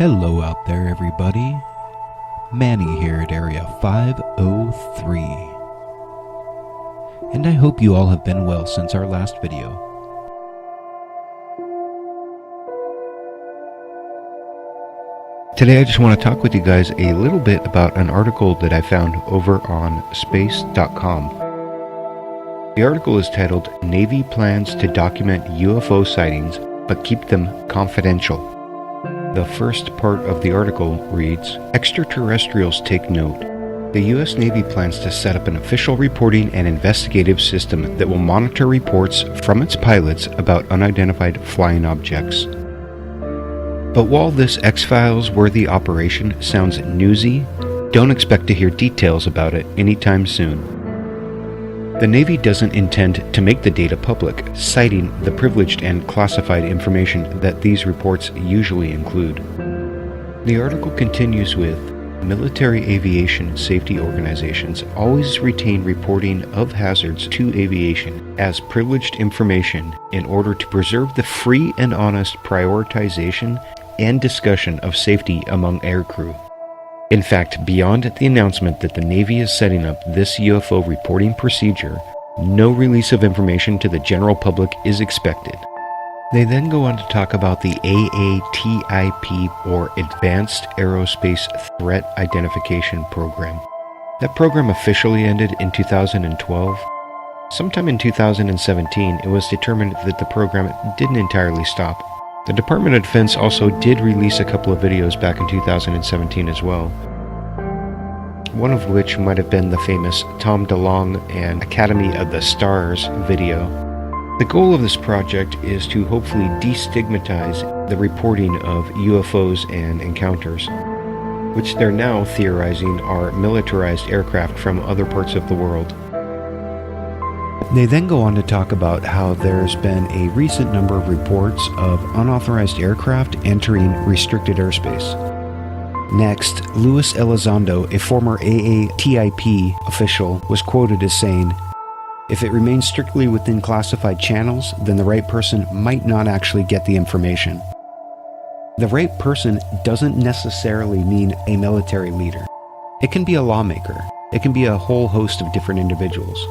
Hello out there, everybody. Manny here at Area 503. And I hope you all have been well since our last video. Today I just want to talk with you guys a little bit about an article that I found over on space.com. The article is titled, "Navy Plans to Document UFO Sightings, but Keep Them Confidential." The first part of the article reads, "Extraterrestrials take note. The U.S. Navy plans to set up an official reporting and investigative system that will monitor reports from its pilots about unidentified flying objects." But while this X-Files worthy operation sounds newsy, don't expect to hear details about it anytime soon. The Navy doesn't intend to make the data public, citing the privileged and classified information that these reports usually include. The article continues with, "Military aviation safety organizations always retain reporting of hazards to aviation as privileged information in order to preserve the free and honest prioritization and discussion of safety among aircrew." In fact, beyond the announcement that the Navy is setting up this UFO reporting procedure, no release of information to the general public is expected. They then go on to talk about the AATIP, or Advanced Aerospace Threat Identification Program. That program officially ended in 2012. Sometime in 2017, it was determined that the program didn't entirely stop. The Department of Defense also did release a couple of videos back in 2017 as well. One of which might have been the famous Tom Delonge and Academy of the Stars video. The goal of this project is to hopefully destigmatize the reporting of UFOs and encounters, which they're now theorizing are militarized aircraft from other parts of the world. They then go on to talk about how there's been a recent number of reports of unauthorized aircraft entering restricted airspace. Next, Louis Elizondo, a former AATIP official, was quoted as saying, "If it remains strictly within classified channels, then the right person might not actually get the information." The right person doesn't necessarily mean a military leader. It can be a lawmaker. It can be a whole host of different individuals.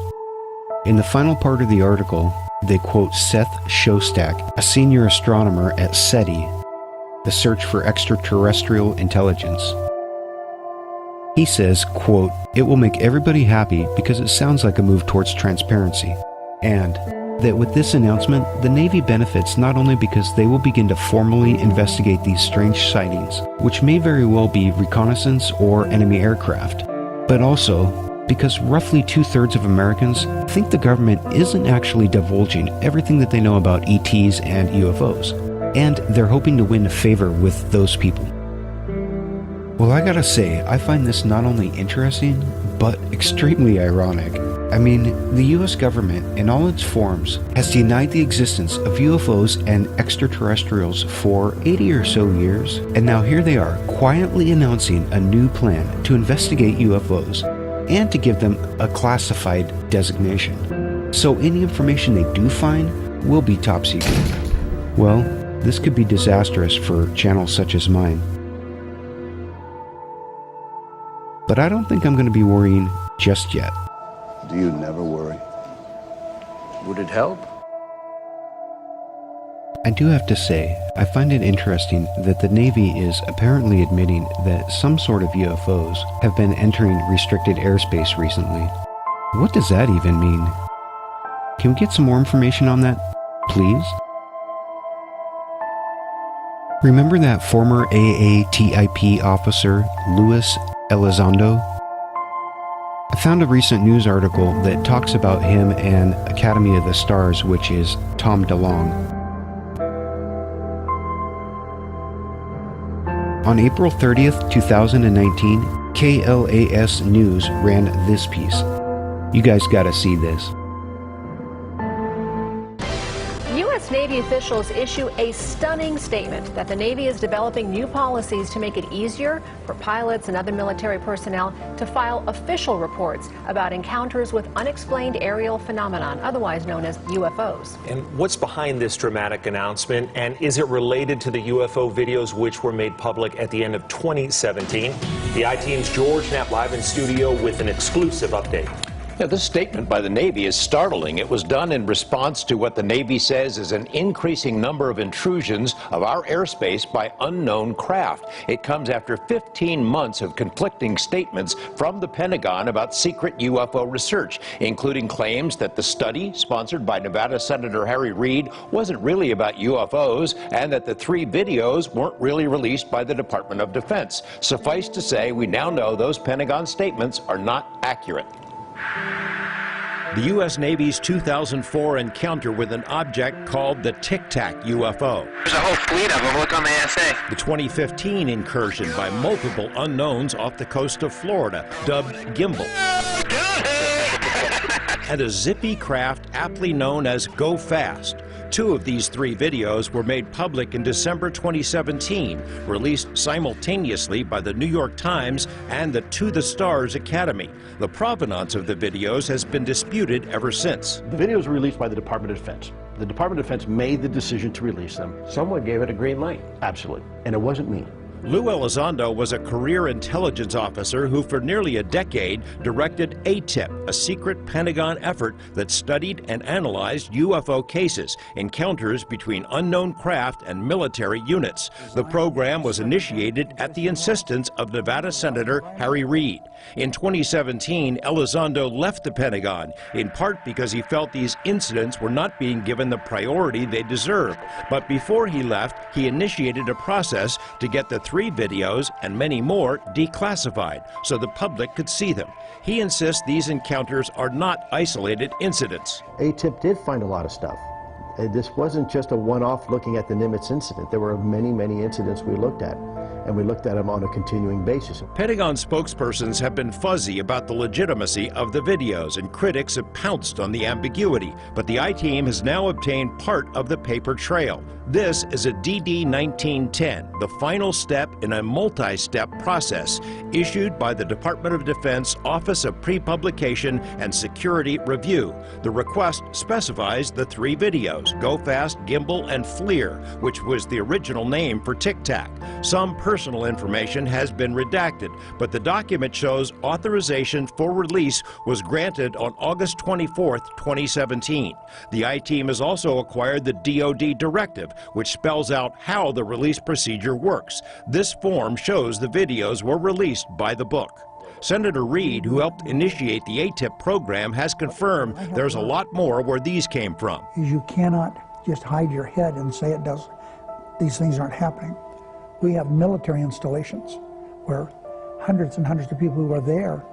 In the final part of the article, they quote Seth Shostak, a senior astronomer at SETI, the Search for Extraterrestrial Intelligence. He says, quote, "It will make everybody happy because it sounds like a move towards transparency, and that with this announcement, the Navy benefits not only because they will begin to formally investigate these strange sightings, which may very well be reconnaissance or enemy aircraft, but also because roughly 2/3 of Americans think the government isn't actually divulging everything that they know about ETs and UFOs, and they're hoping to win favor with those people." Well, I gotta say, I find this not only interesting, but extremely ironic. I mean, the US government, in all its forms, has denied the existence of UFOs and extraterrestrials for 80 or so years, and now here they are, quietly announcing a new plan to investigate UFOs, and to give them a classified designation. So any information they do find will be top secret. Well, this could be disastrous for channels such as mine. But I don't think I'm going to be worrying just yet. Do you never worry? Would it help? I do have to say, I find it interesting that the Navy is apparently admitting that some sort of UFOs have been entering restricted airspace recently. What does that even mean? Can we get some more information on that, please? Remember that former AATIP officer, Louis Elizondo? I found a recent news article that talks about him and Academy of the Stars, which is Tom Delonge. On April 30th, 2019, KLAS News ran this piece. You guys gotta see this. U.S. Navy officials issue a stunning statement that the Navy is developing new policies to make it easier for pilots and other military personnel to file official reports about encounters with unexplained aerial phenomenon, otherwise known as UFOs. And what's behind this dramatic announcement, and is it related to the UFO videos which were made public at the end of 2017? The I-Team's George Knapp live in studio with an exclusive update. Yeah, this statement by the Navy is startling. It was done in response to what the Navy says is an increasing number of intrusions of our airspace by unknown craft. It comes after 15 months of conflicting statements from the Pentagon about secret UFO research, including claims that the study, sponsored by Nevada Senator Harry Reid, wasn't really about UFOs, and that the 3 videos weren't really released by the Department of Defense. Suffice to say, we now know those Pentagon statements are not accurate. The U.S. Navy's 2004 encounter with an object called the Tic Tac UFO. There's a whole fleet of them. Look on the ASA. The 2015 incursion by multiple unknowns off the coast of Florida, dubbed Gimbal. And a zippy craft aptly known as Go Fast. 2 of these 3 videos were made public in December 2017, released simultaneously by the New York Times and the To the Stars Academy. The provenance of the videos has been disputed ever since. The videos were released by the Department of Defense. The Department of Defense made the decision to release them. Someone gave it a green light. Absolutely. And it wasn't me. Lou Elizondo was a career intelligence officer who for nearly a decade directed AATIP, a secret Pentagon effort that studied and analyzed UFO cases, encounters between unknown craft and military units. The program was initiated at the insistence of Nevada Senator Harry Reid. In 2017, Elizondo left the Pentagon, in part because he felt these incidents were not being given the priority they deserved. But before he left, he initiated a process to get the 3 videos and many more declassified so the public could see them. He insists these encounters are not isolated incidents. AATIP did find a lot of stuff. This wasn't just a one-off looking at the Nimitz incident. There were many, many incidents we looked at, and we looked at them on a continuing basis. Pentagon spokespersons have been fuzzy about the legitimacy of the videos, and critics have pounced on the ambiguity. But the I-Team has now obtained part of the paper trail. This is a DD 1910, the final step in a multi-step process issued by the Department of Defense Office of Pre-Publication and Security Review. The request specifies the 3 videos, Go Fast, Gimbal, and FLIR, which was the original name for Tic Tac. Some personal information has been redacted, but the document shows authorization for release was granted on August 24, 2017. The I-Team has also acquired the DoD directive, which spells out how the release procedure works. This form shows the videos were released by the book. Senator Reid, who helped initiate the AATIP program, has confirmed there's a lot more where these came from. You cannot just hide your head and say it does. These things aren't happening. We have military installations where hundreds and hundreds of people who are there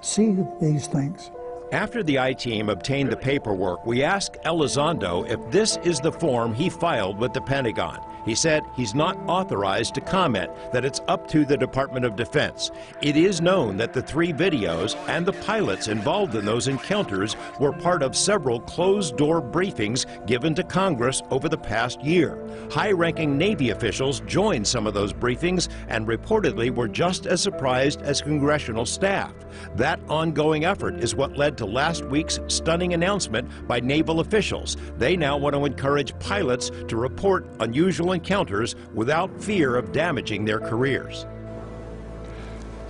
see these things. After the I-Team obtained the paperwork, we asked Elizondo if this is the form he filed with the Pentagon. He said he's not authorized to comment, that it's up to the Department of Defense. It is known that the 3 videos and the pilots involved in those encounters were part of several closed-door briefings given to Congress over the past year. High-ranking Navy officials joined some of those briefings and reportedly were just as surprised as congressional staff. That ongoing effort is what led to last week's stunning announcement by naval officials. They now want to encourage pilots to report unusual encounters without fear of damaging their careers.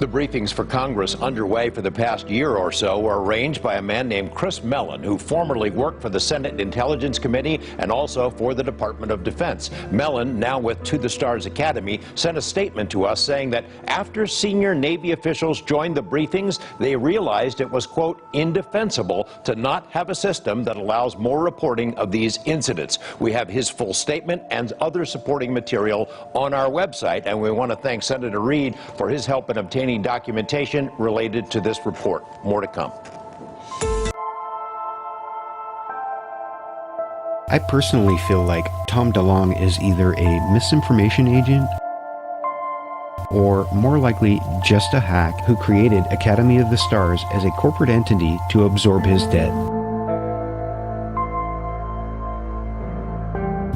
The briefings for Congress underway for the past year or so were arranged by a man named Chris Mellon, who formerly worked for the Senate Intelligence Committee and also for the Department of Defense. Mellon, now with To the Stars Academy, sent a statement to us saying that after senior Navy officials joined the briefings, they realized it was, quote, indefensible to not have a system that allows more reporting of these incidents. We have his full statement and other supporting material on our website, and we want to thank Senator Reid for his help in obtaining documentation related to this report. More to come. I personally feel like Tom DeLonge is either a misinformation agent or more likely just a hack who created Academy of the Stars as a corporate entity to absorb his debt.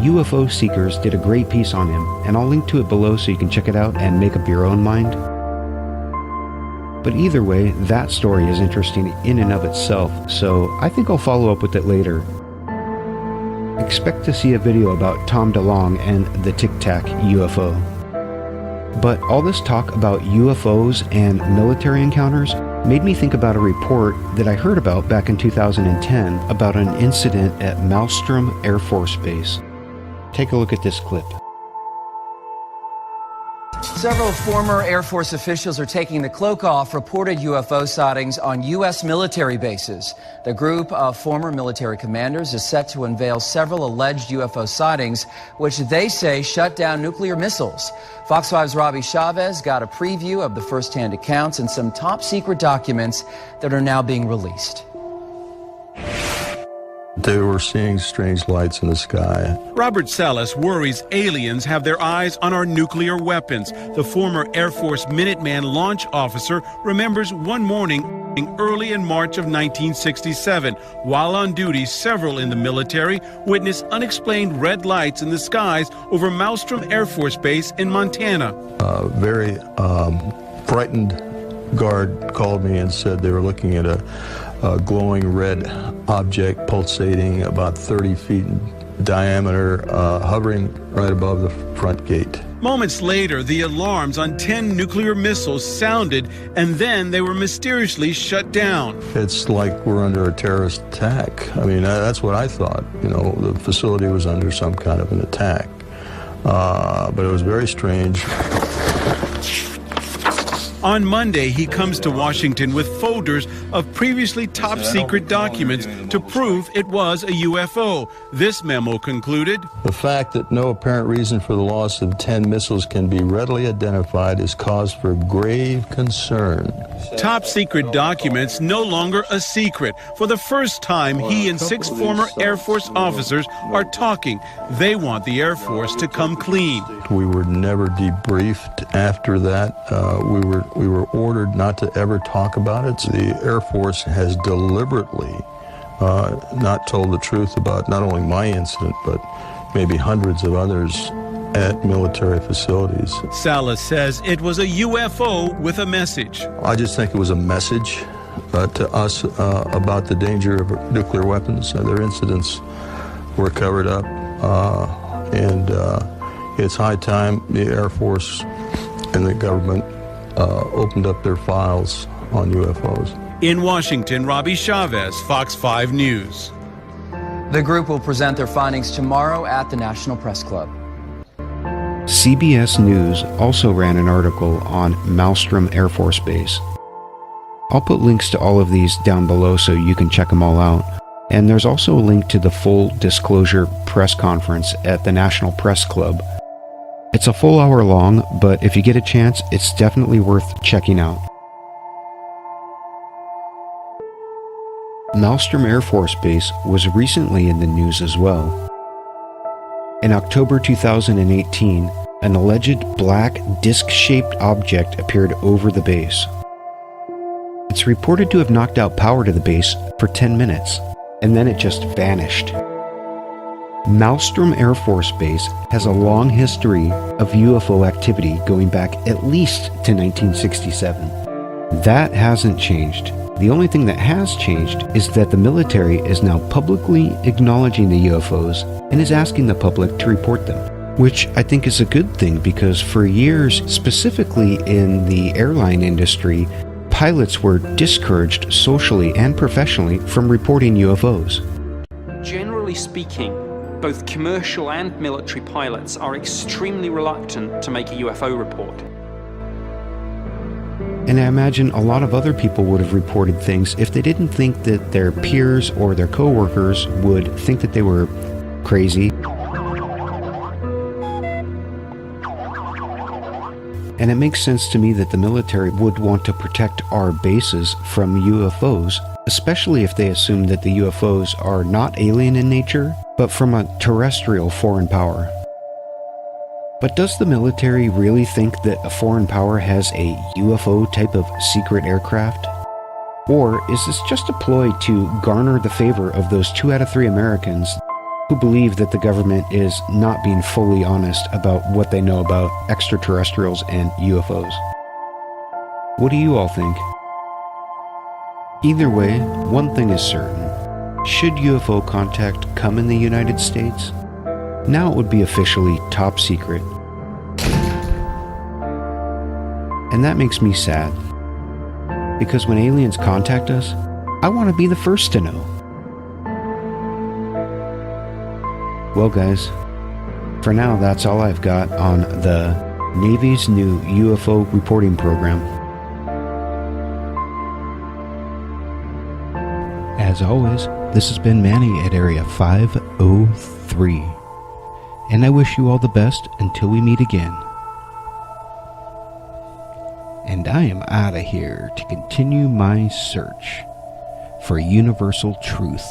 UFO Seekers did a great piece on him, and I'll link to it below so you can check it out and make up your own mind. But either way, that story is interesting in and of itself, so I think I'll follow up with it later. Expect to see a video about Tom DeLonge and the Tic Tac UFO. But all this talk about UFOs and military encounters made me think about a report that I heard about back in 2010 about an incident at Malstrom Air Force Base. Take a look at this clip. Several former Air Force officials are taking the cloak off reported UFO sightings on U.S. military bases. The group of former military commanders is set to unveil several alleged UFO sightings, which they say shut down nuclear missiles. Fox 5's Robbie Chavez got a preview of the first-hand accounts and some top-secret documents that are now being released. They were seeing strange lights in the sky. Robert Salas worries aliens have their eyes on our nuclear weapons. The former Air Force Minuteman launch officer remembers one morning early in March of 1967. While on duty, several in the military witnessed unexplained red lights in the skies over Malstrom Air Force Base in Montana. Very frightened guard called me and said they were looking at a glowing red object pulsating about 30 feet in diameter, hovering right above the front gate. Moments later, the alarms on 10 nuclear missiles sounded, and then they were mysteriously shut down. It's like we're under a terrorist attack. I mean, that's what I thought. You know, the facility was under some kind of an attack. But it was very strange. On Monday, he comes to Washington with folders of previously top-secret documents to prove it was a UFO. This memo concluded, "The fact that no apparent reason for the loss of 10 missiles can be readily identified is cause for grave concern." Top-secret documents no longer a secret. For the first time, he and 6 former Air Force officers are talking. They want the Air Force to come clean. We were never debriefed after that. We were ordered not to ever talk about it. So the Air Force has deliberately not told the truth about not only my incident, but maybe hundreds of others at military facilities. Salas says it was a UFO with a message. I just think it was a message to us about the danger of nuclear weapons. Their incidents were covered up, and it's high time the Air Force and the government opened up their files on UFOs. In Washington, Robbie Chavez, Fox 5 News. The group will present their findings tomorrow at the National Press Club. CBS News also ran an article on Malstrom Air Force Base. I'll put links to all of these down below so you can check them all out. And there's also a link to the full disclosure press conference at the National Press Club. It's a full hour long, but if you get a chance, it's definitely worth checking out. Malstrom Air Force Base was recently in the news as well. In October 2018, an alleged black disc-shaped object appeared over the base. It's reported to have knocked out power to the base for 10 minutes, and then it just vanished. Malstrom Air Force Base has a long history of UFO activity going back at least to 1967. That hasn't changed. The only thing that has changed is that the military is now publicly acknowledging the UFOs and is asking the public to report them, which I think is a good thing because for years, specifically in the airline industry, pilots were discouraged socially and professionally from reporting UFOs. Generally speaking, both commercial and military pilots are extremely reluctant to make a UFO report. And I imagine a lot of other people would have reported things if they didn't think that their peers or their coworkers would think that they were crazy. And it makes sense to me that the military would want to protect our bases from UFOs, especially if they assume that the UFOs are not alien in nature, but from a terrestrial foreign power. But does the military really think that a foreign power has a UFO type of secret aircraft? Or is this just a ploy to garner the favor of those 2 out of 3 Americans who believe that the government is not being fully honest about what they know about extraterrestrials and UFOs. What do you all think? Either way, one thing is certain. Should UFO contact come in the United States, now it would be officially top secret. And that makes me sad. Because when aliens contact us, I want to be the first to know. Well guys, for now that's all I've got on the Navy's new UFO reporting program. As always, this has been Manny at Area 503. And I wish you all the best until we meet again. And I am out of here to continue my search for universal truth.